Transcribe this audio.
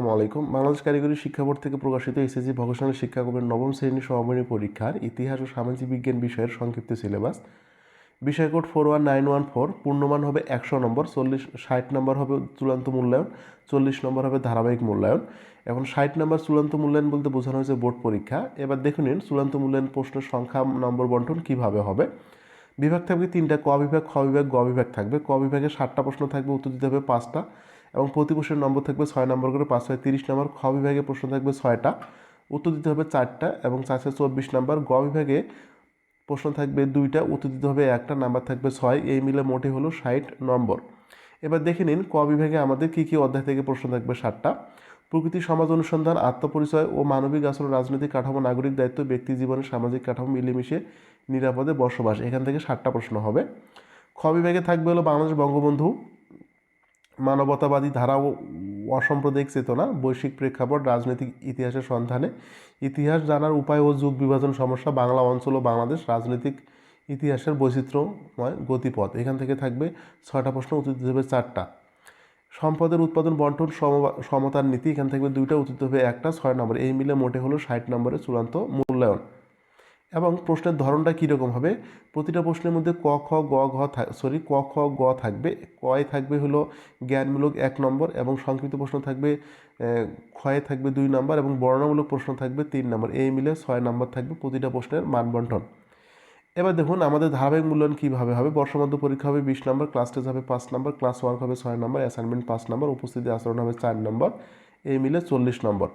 আসসালামু আলাইকুম। বাংলাদেশ কারিগরি শিক্ষা বোর্ড থেকে প্রকাশিত এসএসসি ভোকেশনাল শিক্ষাক্রমের নবম শ্রেণী সমাপনী পরীক্ষার ইতিহাস ও সামাজিক বিজ্ঞান বিষয়ের সংক্ষিপ্ত সিলেবাস। বিষয় কোড 41914, পূর্ণমান হবে 100 নম্বর, 60 নম্বর হবে চূড়ান্ত মূল্যায়ন, 40 নম্বর হবে ধারাবাহিক মূল্যায়ন। এখন 60 নম্বর চূড়ান্ত মূল্যায়ন বলতে বোঝানো হয়েছে বোর্ড পরীক্ষা। এবার দেখে নিন চূড়ান্ত মূল্যায়ন প্রশ্নের সংখ্যা নম্বর বন্টন কিভাবে হবে। বিভাগ থাকবে 3টা, ক বিভাগ, খ বিভাগ, গ বিভাগ থাকবে। ক বিভাগে 60টা প্রশ্ন থাকবে, উত্তর দিতে হবে 5টা এবং প্রতি প্রশ্নের নম্বর থাকবে 6 নম্বর করে, 5 6 30 নম্বর। খ বিভাগে প্রশ্ন থাকবে 6টা, উত্তর দিতে হবে 4টা এবং 4 6 24 নম্বর। গ বিভাগে প্রশ্ন থাকবে 2টা, উত্তর দিতে হবে 1টা, নাম্বার থাকবে 6। এই মিলে মোটে হলো 60 নম্বর। এবার দেখে নিন ক বিভাগে আমাদের কী কী অধ্যায় থেকে প্রশ্ন থাকবে 7টা। প্রকৃতি, সমাজ অনুসন্ধান, আত্মপরিচয় ও মানবিক আচরণ, রাজনৈতিক কাঠামো, নাগরিক দায়িত্ব, ব্যক্তি জীবনে সামাজিক কাঠামো, মিলেমিশে নিরাপদে বসবাস, এখান থেকে 7টা প্রশ্ন হবে। খ বিভাগে থাকবে হলো বাংলাদেশ বঙ্গবন্ধু, মানবতাবাদী ধারা ও অসাম্প্রদায়িক চেতনা, বৈশ্বিক প্রেক্ষাপট, রাজনৈতিক ইতিহাসের সন্ধানে, ইতিহাস জানার উপায় ও যুগ বিভাজন সমস্যা, বাংলা অঞ্চল ও বাংলাদেশ, রাজনৈতিক ইতিহাসের বৈচিত্র্যময় গতিপথ, এখান থেকে থাকবে 6টা প্রশ্ন, উত্তর দিতে হবে 4টা। সম্পদের উৎপাদন বন্টন সমতার নীতি, এখান থেকে 2টা, উত্তর দিতে হবে 1টা, 6 নম্বর। এই মিলে মোটে হলো 60 নম্বরের চূড়ান্ত মূল্যায়ন। এবং প্রশ্নের ধরনটা কীরকম হবে, প্রতিটা প্রশ্নের মধ্যে ক খ গ থাকবে। কয়ে থাকবে হলো জ্ঞানমূলক 1 নম্বর এবং সংক্ষিপ্ত প্রশ্ন থাকবে, ক্ষয়ে থাকবে 2 নম্বর এবং বর্ণনামূলক প্রশ্ন থাকবে 3 নম্বর। এই মিলে 6 নম্বর থাকবে প্রতিটা প্রশ্নের মান বন্টন। এবার দেখুন আমাদের ধারাবাহিক মূল্যায়ন কীভাবে হবে। বর্ষমধ্য পরীক্ষা হবে 20 নম্বর, ক্লাস টেস্ট হবে 5 নম্বর, ক্লাস ওয়ার্ক হবে 6 নম্বর, অ্যাসাইনমেন্ট 5 নম্বর, উপস্থিতি আচরণ হবে 4 নম্বর। এই মিলে 40 নম্বর।